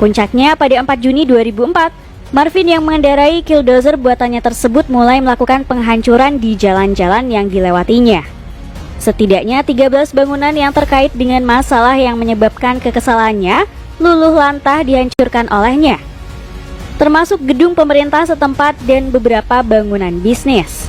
Puncaknya pada 4 Juni 2004, Marvin yang mengendarai Killdozer buatannya tersebut mulai melakukan penghancuran di jalan-jalan yang dilewatinya. Setidaknya 13 bangunan yang terkait dengan masalah yang menyebabkan kekesalannya luluh lantah dihancurkan olehnya, termasuk gedung pemerintah setempat dan beberapa bangunan bisnis.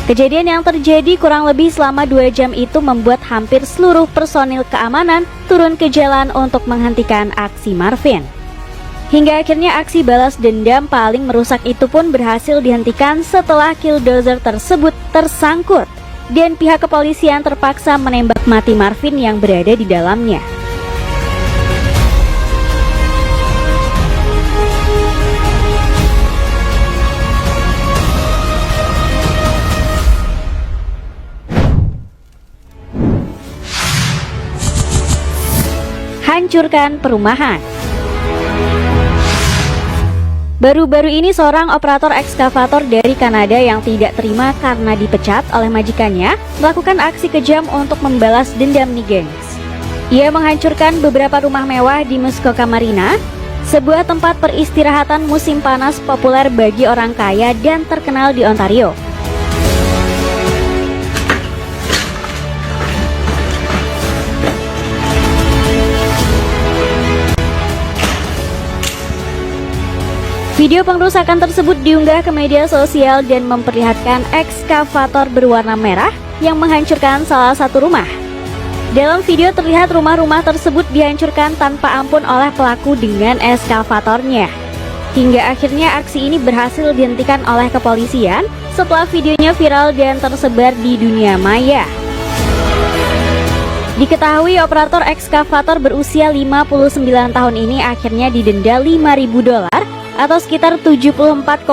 Kejadian yang terjadi kurang lebih selama 2 jam itu membuat hampir seluruh personil keamanan turun ke jalan untuk menghentikan aksi Marvin. Hingga akhirnya aksi balas dendam paling merusak itu pun berhasil dihentikan setelah Killdozer tersebut tersangkut dan pihak kepolisian terpaksa menembak mati Marvin yang berada di dalamnya. Hancurkan perumahan. Baru-baru ini seorang operator ekskavator dari Kanada yang tidak terima karena dipecat oleh majikannya melakukan aksi kejam untuk membalas dendam nih gengs. Ia menghancurkan beberapa rumah mewah di Muskoka Marina, sebuah tempat peristirahatan musim panas populer bagi orang kaya dan terkenal di Ontario. Video pengrusakan tersebut diunggah ke media sosial dan memperlihatkan ekskavator berwarna merah yang menghancurkan salah satu rumah. Dalam video terlihat rumah-rumah tersebut dihancurkan tanpa ampun oleh pelaku dengan ekskavatornya. Hingga akhirnya aksi ini berhasil dihentikan oleh kepolisian setelah videonya viral dan tersebar di dunia maya. Diketahui operator ekskavator berusia 59 tahun ini akhirnya didenda $5.000 atau sekitar 74,4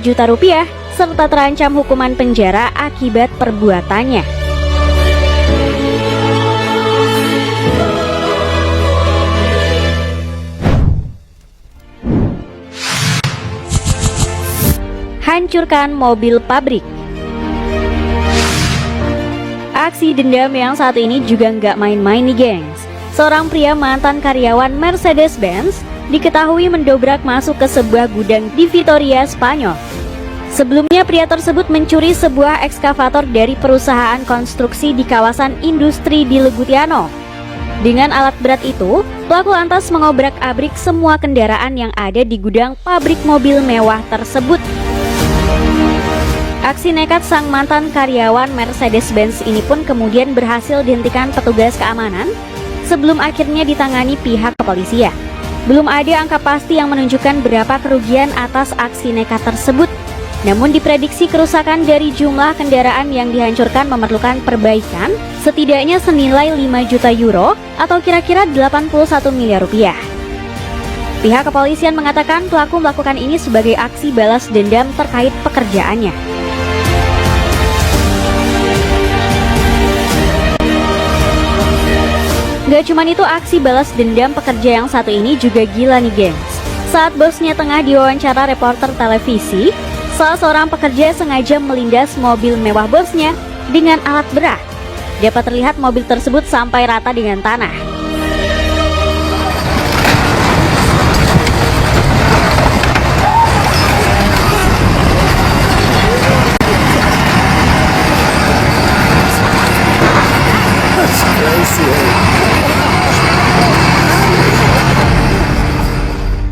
juta rupiah serta terancam hukuman penjara akibat perbuatannya. Hancurkan mobil pabrik. Aksi dendam yang satu ini juga nggak main-main nih gengs. Seorang pria mantan karyawan Mercedes-Benz diketahui mendobrak masuk ke sebuah gudang di Vitoria, Spanyol. Sebelumnya pria tersebut mencuri sebuah ekskavator dari perusahaan konstruksi di kawasan industri di Legutiano. Dengan alat berat itu, pelaku lantas mengobrak-abrik semua kendaraan yang ada di gudang pabrik mobil mewah tersebut. Aksi nekat sang mantan karyawan Mercedes-Benz ini pun kemudian berhasil dihentikan petugas keamanan sebelum akhirnya ditangani pihak kepolisian. Belum ada angka pasti yang menunjukkan berapa kerugian atas aksi nekat tersebut. Namun diprediksi kerusakan dari jumlah kendaraan yang dihancurkan memerlukan perbaikan setidaknya senilai 5 juta euro atau kira-kira 81 miliar rupiah. Pihak kepolisian mengatakan pelaku melakukan ini sebagai aksi balas dendam terkait pekerjaannya. Gak cuma itu, aksi balas dendam pekerja yang satu ini juga gila nih gengs. Saat bosnya tengah diwawancara reporter televisi, salah seorang pekerja sengaja melindas mobil mewah bosnya dengan alat berat. Dapat terlihat mobil tersebut sampai rata dengan tanah.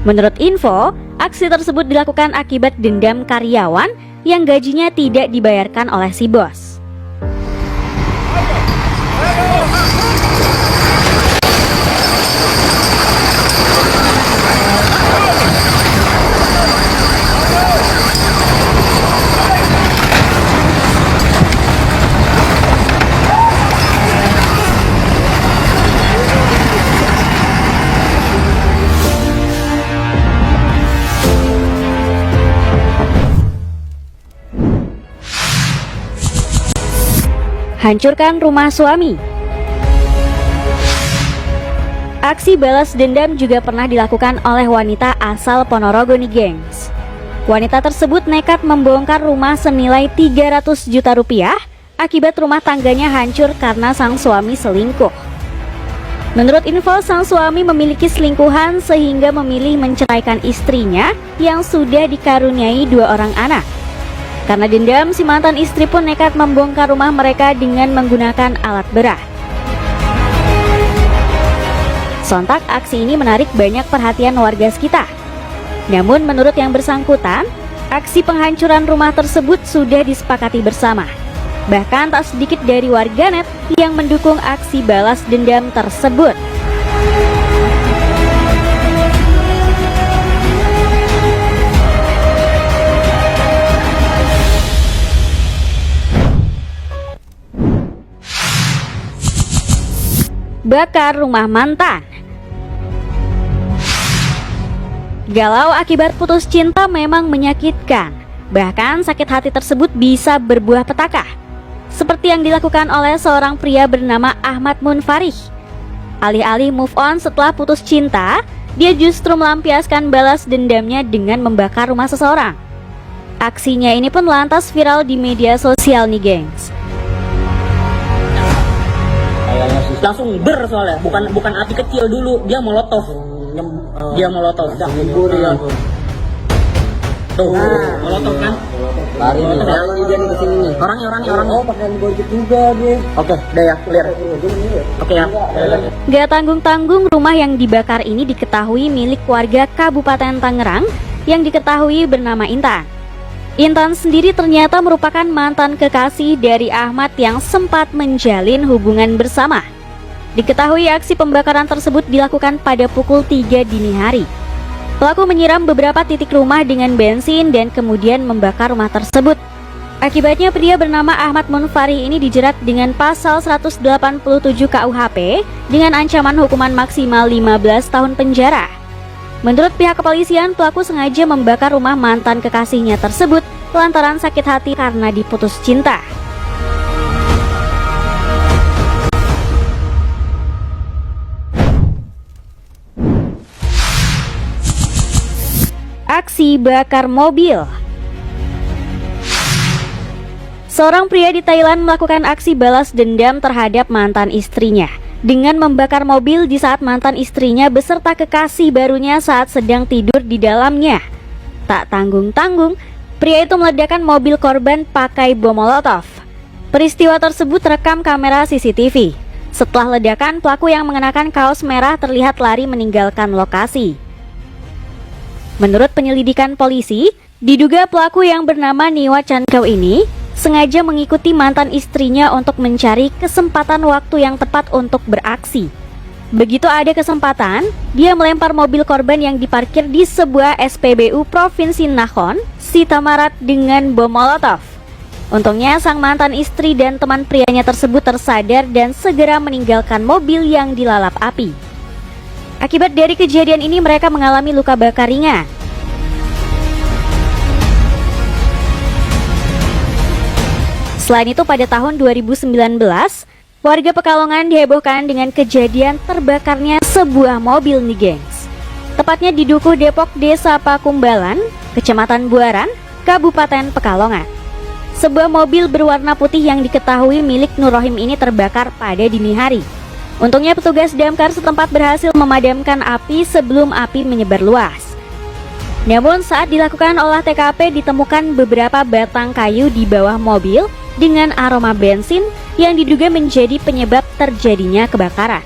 Menurut info, aksi tersebut dilakukan akibat dendam karyawan yang gajinya tidak dibayarkan oleh si bos. Hancurkan rumah suami. Aksi balas dendam juga pernah dilakukan oleh wanita asal Ponorogo nih gengs. Wanita tersebut nekat membongkar rumah senilai 300 juta rupiah akibat rumah tangganya hancur karena sang suami selingkuh. Menurut info, sang suami memiliki selingkuhan sehingga memilih menceraikan istrinya yang sudah dikaruniai 2 orang anak. Karena dendam, si mantan istri pun nekat membongkar rumah mereka dengan menggunakan alat berat. Sontak aksi ini menarik banyak perhatian warga sekitar. Namun menurut yang bersangkutan, aksi penghancuran rumah tersebut sudah disepakati bersama. Bahkan tak sedikit dari warganet yang mendukung aksi balas dendam tersebut. Bakar rumah mantan. Galau akibat putus cinta memang menyakitkan. Bahkan sakit hati tersebut bisa berbuah petaka, seperti yang dilakukan oleh seorang pria bernama Ahmad Munfarih. Alih-alih move on setelah putus cinta, dia justru melampiaskan balas dendamnya dengan membakar rumah seseorang. Aksinya ini pun lantas viral di media sosial nih, gengs. Langsung ber soalnya, bukan api kecil dulu, dia molotov. Dia molotov. Tuh, molotov kan? Lari nih. Dia nih kesini nih. Orangnya. Oh, pakai gojek juga dia. Oke, udah ya, clear. Oke ya. Gak tanggung-tanggung, rumah yang dibakar ini diketahui milik warga Kabupaten Tangerang yang diketahui bernama Intan. Intan sendiri ternyata merupakan mantan kekasih dari Ahmad yang sempat menjalin hubungan bersama. Diketahui aksi pembakaran tersebut dilakukan pada pukul 3 dini hari. Pelaku menyiram beberapa titik rumah dengan bensin dan kemudian membakar rumah tersebut. Akibatnya pria bernama Ahmad Munfarih ini dijerat dengan pasal 187 KUHP dengan ancaman hukuman maksimal 15 tahun penjara. Menurut pihak kepolisian, pelaku sengaja membakar rumah mantan kekasihnya tersebut lantaran sakit hati karena diputus cinta. Aksi bakar mobil. Seorang pria di Thailand melakukan aksi balas dendam terhadap mantan istrinya dengan membakar mobil di saat mantan istrinya beserta kekasih barunya saat sedang tidur di dalamnya. Tak tanggung-tanggung, pria itu meledakkan mobil korban pakai bom molotov. Peristiwa tersebut terekam kamera CCTV. Setelah ledakan, pelaku yang mengenakan kaos merah terlihat lari meninggalkan lokasi. Menurut penyelidikan polisi, diduga pelaku yang bernama Niwa Chankau ini sengaja mengikuti mantan istrinya untuk mencari kesempatan waktu yang tepat untuk beraksi. Begitu ada kesempatan, dia melempar mobil korban yang diparkir di sebuah SPBU Provinsi Nakhon, Sitamarat dengan bom molotov. Untungnya sang mantan istri dan teman prianya tersebut tersadar dan segera meninggalkan mobil yang dilalap api. Akibat dari kejadian ini mereka mengalami luka bakar ringan. Selain itu pada tahun 2019, warga Pekalongan dihebohkan dengan kejadian terbakarnya sebuah mobil nih, gengs. Tepatnya di Dukuh Depok, Desa Pakumbalan, Kecamatan Buaran, Kabupaten Pekalongan. Sebuah mobil berwarna putih yang diketahui milik Nurrohim ini terbakar pada dini hari. Untungnya petugas damkar setempat berhasil memadamkan api sebelum api menyebar luas. Namun saat dilakukan olah TKP ditemukan beberapa batang kayu di bawah mobil dengan aroma bensin yang diduga menjadi penyebab terjadinya kebakaran.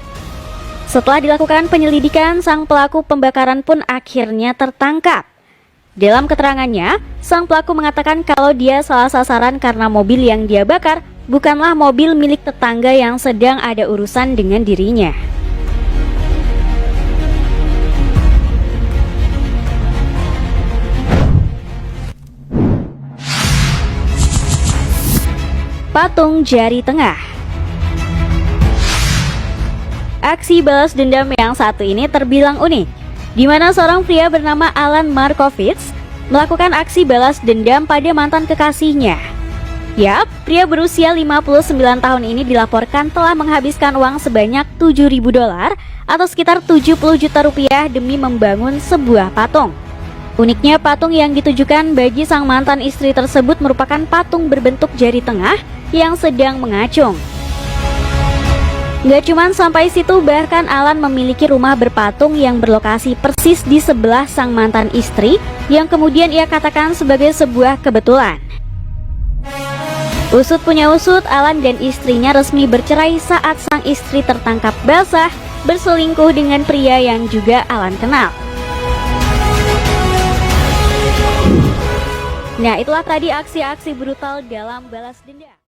Setelah dilakukan penyelidikan, sang pelaku pembakaran pun akhirnya tertangkap. Dalam keterangannya, sang pelaku mengatakan kalau dia salah sasaran karena mobil yang dia bakar bukanlah mobil milik tetangga yang sedang ada urusan dengan dirinya. Patung jari tengah. Aksi balas dendam yang satu ini terbilang unik, di mana seorang pria bernama Alan Markovits melakukan aksi balas dendam pada mantan kekasihnya. Yap, pria berusia 59 tahun ini dilaporkan telah menghabiskan uang sebanyak $7.000 atau sekitar 70 juta rupiah demi membangun sebuah patung. Uniknya patung yang ditujukan bagi sang mantan istri tersebut merupakan patung berbentuk jari tengah yang sedang mengacung. Gak cuman sampai situ, bahkan Alan memiliki rumah berpatung yang berlokasi persis di sebelah sang mantan istri yang kemudian ia katakan sebagai sebuah kebetulan. Usut punya usut, Alan dan istrinya resmi bercerai saat sang istri tertangkap basah berselingkuh dengan pria yang juga Alan kenal. Nah, itulah tadi aksi-aksi brutal dalam balas dendam.